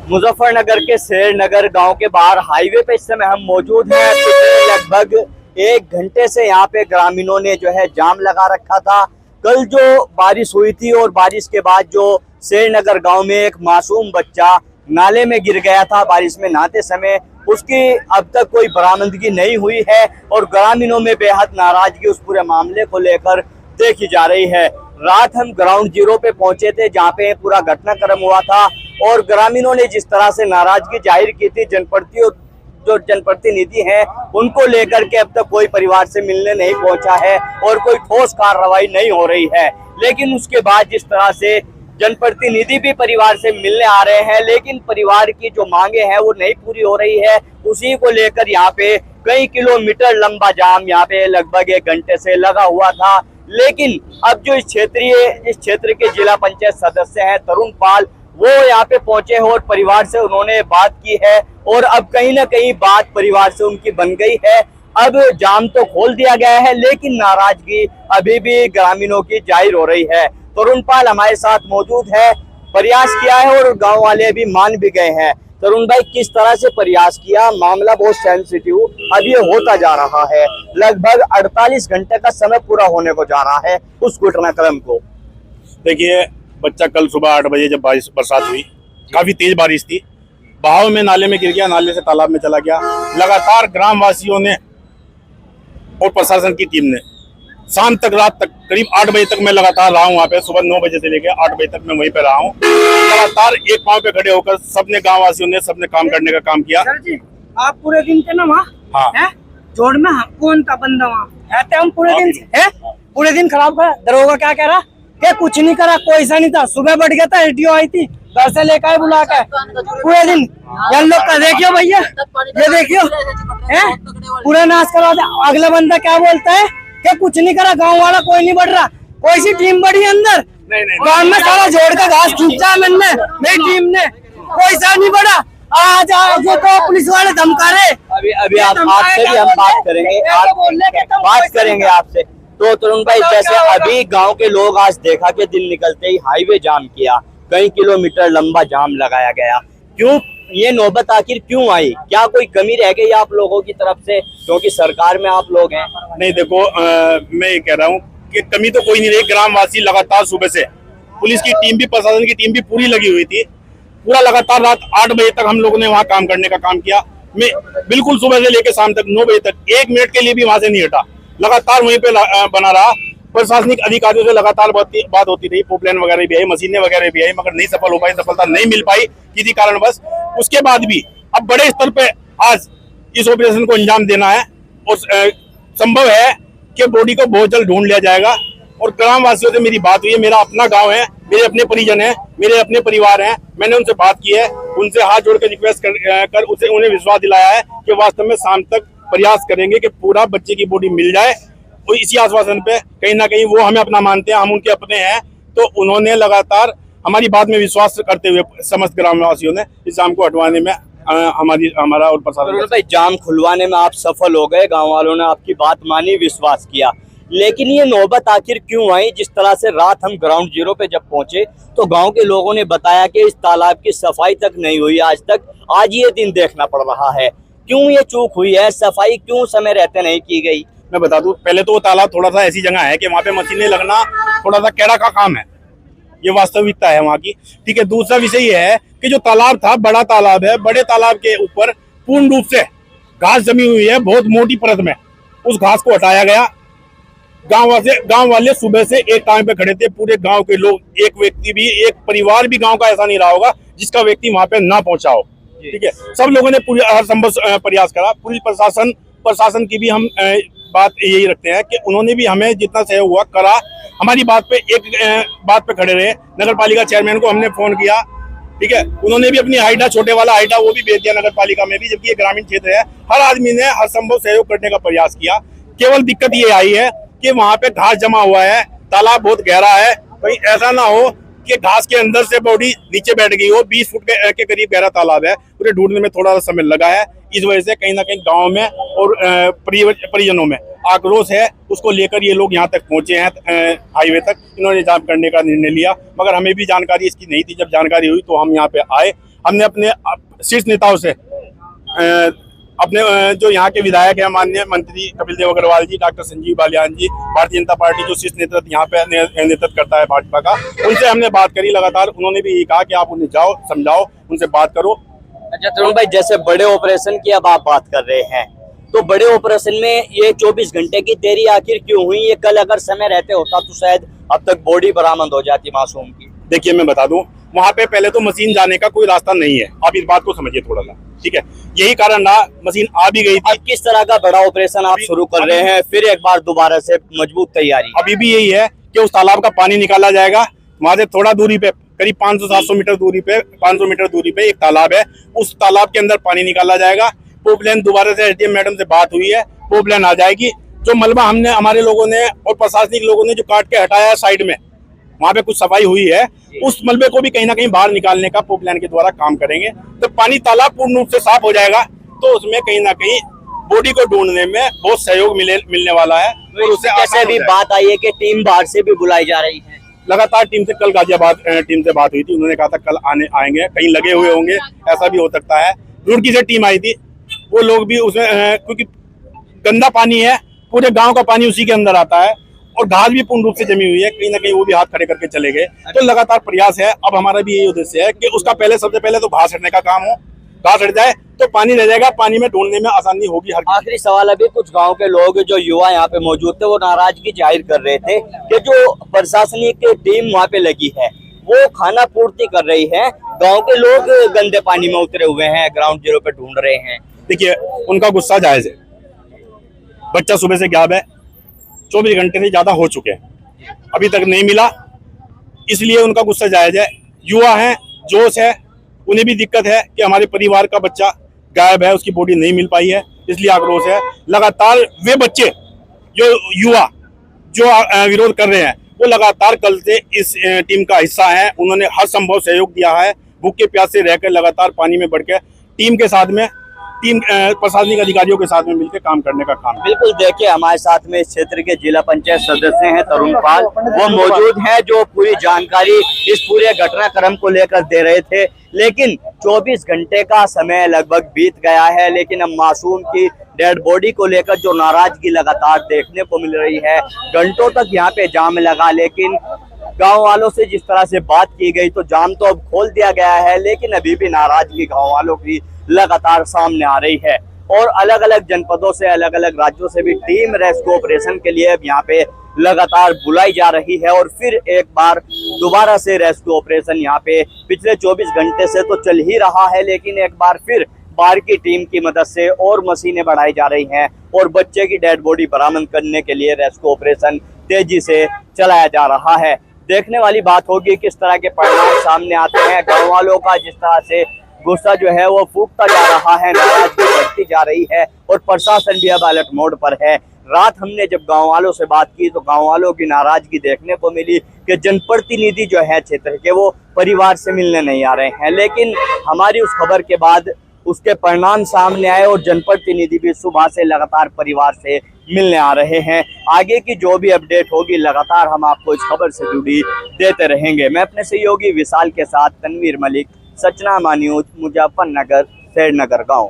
मुजफ्फरनगर के शेरनगर गांव के बाहर हाईवे पे इस समय हम मौजूद हैं। पिछले लगभग 1 घंटे से यहाँ पे ग्रामीणों ने जो है जाम लगा रखा था। कल जो बारिश हुई थी और बारिश के बाद जो शेरनगर गांव में एक मासूम बच्चा नाले में गिर गया था बारिश में नहाते समय, उसकी अब तक कोई बरामदगी नहीं हुई है और ग्रामीणों में बेहद नाराजगी उस पूरे मामले को लेकर देखी जा रही है। रात हम ग्राउंड जीरो पे पहुंचे थे जहाँ पे पूरा घटनाक्रम हुआ था और ग्रामीणों ने जिस तरह से नाराजगी जाहिर की थी, जो जनप्रतिनिधि हैं उनको लेकर के अब तक कोई परिवार से मिलने नहीं पहुंचा है और कोई ठोस कार्रवाई नहीं हो रही है। लेकिन उसके बाद जिस तरह से जनप्रतिनिधि भी परिवार से मिलने आ रहे हैं, लेकिन परिवार की जो मांगे हैं वो नहीं पूरी हो रही है, उसी को लेकर यहाँ पे कई किलोमीटर लंबा जाम यहाँ पे लगभग 1 घंटे से लगा हुआ था। लेकिन अब जो इस क्षेत्र के जिला पंचायत सदस्य हैं तरुण पाल, वो यहाँ पे पहुंचे हैं और परिवार से उन्होंने बात की है और अब कहीं ना कहीं बात परिवार से उनकी बन गई है। अब जाम तो खोल दिया गया है लेकिन नाराजगी अभी भी ग्रामीणों की जाहिर हो रही है। तरुण पाल हमारे साथ मौजूद है, प्रयास किया है और गांव वाले भी मान भी गए हैं। तरुण भाई, किस तरह से प्रयास किया? मामला बहुत सेंसिटिव अब ये होता जा रहा है, लगभग 48 घंटे का समय पूरा होने को जा रहा है उस घटनाक्रम को। देखिए, बच्चा कल सुबह 8 बजे जब बरसात हुई, काफी तेज बारिश थी, बहाव में नाले में गिर गया, नाले से तालाब में चला गया। लगातार ग्राम वासियों ने और प्रशासन की टीम ने शाम तक, रात तक, करीब 8 बजे तक मैं लगातार रहा हूँ वहाँ पे। सुबह 9 बजे से लेकर 8 बजे तक मैं वहीं पे रहा हूँ। लगातार एक पांव पे खड़े होकर सबने, गाँव वासियों ने सबने काम करने का काम किया। सर जी, आप पूरे दिन थे ना वहाँ? हाँ। जोड़ में कौन था बंदा वहाँ? हम पूरे दिन है, पूरे दिन खराब करा। दरोगा क्या कह रहा? क्या कुछ नहीं करा, कोई ऐसा नहीं था। सुबह बढ़ गया था, एटीओ आई थी, घर से लेकर आए बुला कर पूरे दिन। यार लोग का देखियो भैया, ये देखियो है पूरा नाश करवा दे। अगला बंदा क्या बोलता है कि कुछ नहीं करा, गांव वाला कोई नहीं बढ़ रहा। कोई सी टीम बढ़ी अंदर, गांव में सारा जोड़ का घास खींचा मैंने, मेरी टीम ने, कोई सा नहीं बढ़ा। आज तो पुलिस वाले धमका रहे। अभी आपसे भी हम बात करेंगे आपसे। तो तरुण भाई, जैसे अभी गांव के लोग आज देखा कि दिन निकलते ही हाईवे जाम किया, कई किलोमीटर लंबा जाम लगाया गया, क्यों ये नौबत आखिर क्यों आई? क्या कोई कमी रह गई आप लोगों की तरफ से, क्योंकि सरकार में आप लोग हैं? नहीं, देखो, मैं ये कह रहा हूँ कि कमी तो कोई नहीं रही। ग्रामवासी लगातार सुबह से, पुलिस की टीम भी, प्रशासन की टीम भी पूरी लगी हुई थी। पूरा लगातार रात 8 बजे तक हम लोगों ने वहाँ काम करने का काम किया। मैं बिल्कुल सुबह से लेकर शाम तक 9 बजे तक 1 मिनट के लिए भी वहाँ से नहीं हटा, लगातार वहीं पे बना रहा। प्रशासनिक अधिकारियों से लगातार बात होती रही, पोपलाइन वगैरह भी आई, मशीनें वगैरह भी आई, मगर नहीं सफल हो पाई, सफलता नहीं मिल पाई किसी कारणवश। उसके बाद भी अब बड़े स्तर पे आज इस ऑपरेशन को अंजाम देना है और संभव है कि बॉडी को बहुत जल्द ढूंढ लिया जाएगा। और ग्राम वासियों से मेरी बात हुई है, मेरा अपना गाँव है, मेरे अपने परिजन है, मेरे अपने परिवार हैं। मैंने उनसे बात की है, उनसे हाथ जोड़ कर रिक्वेस्ट कर उन्हें विश्वास दिलाया है कि वास्तव में शाम तक प्रयास करेंगे कि पूरा बच्चे की बॉडी मिल जाए। और इसी आश्वासन पे कहीं ना कहीं वो हमें अपना मानते हैं, हम उनके अपने हैं, तो उन्होंने लगातार हमारी बात में विश्वास करते हुए समस्त ग्रामवासियों ने इस जाम को हटवाने में हमारा और प्रशासन भाई जाम खुलवाने में आप सफल हो गए, गांव वालों ने आपकी बात मानी, विश्वास किया, लेकिन ये नौबत आखिर क्यों आई? जिस तरह से रात हम ग्राउंड जीरो पे जब पहुंचे तो गांव के लोगों ने बताया कि इस तालाब की सफाई तक नहीं हुई आज तक, आज ये दिन देखना पड़ रहा है। क्यों ये चूक हुई है? सफाई क्यों समय रहते नहीं की गई? मैं बता दूं, पहले तो वो तालाब थोड़ा सा ऐसी जगह है कि वहाँ पे मशीनें लगना थोड़ा सा कैड़ा का काम है, ये वास्तविकता है वहाँ की। ठीक है, दूसरा विषय ये है कि जो तालाब था, बड़ा तालाब है, बड़े तालाब के ऊपर पूर्ण रूप से घास जमी हुई है, बहुत मोटी परत में। उस घास को हटाया गया। गांव वाले सुबह से एक टाइम पे खड़े थे, पूरे गांव के लोग, एक व्यक्ति भी, एक परिवार भी गांव का ऐसा नहीं रहा होगा जिसका व्यक्ति वहां पे ना पहुंचा हो। ठीक है, सब लोगों ने पूरी हर संभव प्रयास करा। पुलिस प्रशासन की भी हम बात यही रखते हैं कि उन्होंने भी हमें जितना सहयोग हुआ करा। हमारी बात पे बात पे खड़े रहे। नगर पालिका चेयरमैन को हमने फोन किया, ठीक है, उन्होंने भी अपनी हाइडा, छोटे वाला हाइडा, वो भी भेज दिया नगर पालिका में भी, जबकि ये ग्रामीण क्षेत्र है। हर आदमी ने हर संभव सहयोग करने का प्रयास किया। केवल दिक्कत ये आई है कि वहाँ पे घास जमा हुआ है, तालाब बहुत गहरा है, कहीं ऐसा ना हो कि घास के अंदर से बॉडी नीचे बैठ गई हो। 20 फुट के करीब गहरा तालाब है, उसे ढूंढने में थोड़ा सा समय लगा है। इस वजह से कहीं ना कहीं गांव में और परिजनों में आक्रोश है, उसको लेकर ये लोग यहाँ तक पहुंचे हैं, हाईवे तक। इन्होंने जाम करने का निर्णय लिया, मगर हमें भी जानकारी इसकी नहीं थी। जब जानकारी हुई तो हम यहाँ पे आए हमने अपने शीर्ष नेताओं से अपने जो यहाँ के विधायक है माननीय मंत्री कपिल देव अग्रवाल जी, डॉक्टर संजीव बालियान जी, भारतीय जनता पार्टी जो शीर्ष नेतृत्व यहाँ पे नेतृत्व करता है भाजपा का, उनसे हमने बात करी लगातार। उन्होंने भी यही कहा कि आप उन्हें जाओ, समझाओ, उनसे बात करो। अच्छा तरुण भाई, जैसे बड़े ऑपरेशन की अब आप बात कर रहे हैं, तो बड़े ऑपरेशन में ये 24 घंटे की देरी आखिर क्यों हुई? ये कल अगर समय रहते होता तो शायद अब तक बॉडी बरामद हो जाती मासूम की। देखिए मैं बता दूं, वहां पे पहले तो मशीन जाने का कोई रास्ता नहीं है, आप इस बात को समझिए थोड़ा सा, ठीक है। यही कारण रहा, मशीन आ भी गई थी। अब किस तरह का बड़ा ऑपरेशन आप शुरू कर रहे हैं? फिर एक बार दोबारा से मजबूत तैयारी। अभी भी यही है कि उस तालाब का पानी निकाला जाएगा। वहां से थोड़ा दूरी पे, करीब 500-700 मीटर दूरी पे, 500 मीटर दूरी पे एक तालाब है, उस तालाब के अंदर पानी निकाला जाएगा। पोपलाइन दोबारा से एसडीएम मैडम से बात हुई है, पोपलाइन आ जाएगी। जो मलबा हमने, हमारे लोगों ने और प्रशासनिक लोगों ने जो काट के हटाया है साइड में, वहां पे कुछ सफाई हुई है, उस मलबे को भी कहीं ना कहीं बाहर निकालने का पोपलाइन के द्वारा काम करेंगे। तो पानी तालाब पूर्ण रूप से साफ हो जाएगा तो उसमें कहीं ना कहीं बॉडी को ढूंढने में बहुत सहयोग मिलने वाला है। और उससे कैसे भी बात आई है कि टीम बाहर से भी बुलाई जा रही है। लगातार टीम से, कल गाजियाबाद टीम से बात हुई थी, उन्होंने कहा था कल आएंगे, कहीं लगे हुए होंगे, ऐसा भी हो सकता है। रुड़की से टीम आई थी, वो लोग भी उसमें, क्योंकि गंदा पानी है, पूरे गांव का पानी उसी के अंदर आता है और घास भी पूर्ण रूप से जमी हुई है, कहीं ना कहीं वो भी हाथ खड़े करके चले गए। तो लगातार प्रयास है। अब हमारा भी यही उद्देश्य है कि उसका सबसे पहले तो घास हटने का काम हो, घास हट जाए तो पानी रह जाएगा, पानी में ढूंढने में आसानी होगी। आखिरी सवाल, अभी कुछ गांव के लोग जो युवा यहाँ पे मौजूद थे वो नाराजगी जाहिर कर रहे थे कि जो प्रशासनिक टीम वहाँ पे लगी है वो खाना पूर्ति कर रही है, गांव के लोग गंदे पानी में उतरे हुए हैं, ग्राउंड जीरो पे ढूंढ रहे हैं। देखिए उनका गुस्सा जायज है, बच्चा सुबह से गायब है, 24 घंटे से ज्यादा हो चुके हैं, अभी तक नहीं मिला, इसलिए उनका गुस्सा जायज है। युवा है, जोश है, उन्हें भी दिक्कत है कि हमारे परिवार का बच्चा गायब है, उसकी बॉडी नहीं मिल पाई है, इसलिए आक्रोश है। लगातार वे बच्चे, जो युवा जो विरोध कर रहे हैं, वो लगातार कल से इस टीम का हिस्सा है। उन्होंने हर संभव सहयोग दिया है, भूखे प्यासे रहकर लगातार पानी में बढ़ के टीम के साथ में, टीम प्रशासनिक अधिकारियों के साथ में मिलकर काम करने का काम। बिल्कुल, देखिए हमारे साथ में इस क्षेत्र के जिला पंचायत सदस्य हैं तरुण पाल, वो मौजूद हैं जो पूरी जानकारी इस पूरे घटनाक्रम को लेकर दे रहे थे। लेकिन 24 घंटे का समय लगभग बीत गया है, लेकिन अब मासूम की डेड बॉडी को लेकर जो नाराजगी लगातार देखने को मिल रही है, घंटों तक यहाँ पे जाम लगा, लेकिन गांव वालों से जिस तरह से बात की गई तो जाम तो अब खोल दिया गया है, लेकिन अभी भी नाराजगी गांव वालों की लगातार सामने आ रही है। और अलग अलग जनपदों से, अलग अलग राज्यों से भी टीम रेस्क्यू ऑपरेशन के लिए अब यहाँ पे लगातार बुलाई जा रही है। और फिर एक बार दोबारा से रेस्क्यू ऑपरेशन यहाँ पे पिछले 24 घंटे से तो चल ही रहा है, लेकिन एक बार फिर बाहर की टीम की मदद से और मशीनें बढ़ाई जा रही हैं और बच्चे की डेड बॉडी बरामद करने के लिए रेस्क्यू ऑपरेशन तेजी से चलाया जा रहा है। देखने वाली बात होगी किस तरह के परिणाम सामने आते हैं। गाँव वालों का जिस तरह से गुस्सा जो है वो फूटता जा रहा है, नाराजगी बढ़ती जा रही है और प्रशासन भी अब अलर्ट मोड पर है। रात हमने जब गांव वालों से बात की तो गांव वालों की नाराजगी देखने को मिली कि जनप्रतिनिधि जो है क्षेत्र के वो परिवार से मिलने नहीं आ रहे हैं, लेकिन हमारी उस खबर के बाद उसके परिणाम सामने आए और जनप्रतिनिधि भी सुबह से लगातार परिवार से मिलने आ रहे हैं। आगे की जो भी अपडेट होगी लगातार हम आपको इस खबर से जुड़ी देते रहेंगे। मैं अपने सहयोगी विशाल के साथ तनवीर मलिक, सचनामा न्यूज, मुजफ्फरनगर, शेरनगर गाँव।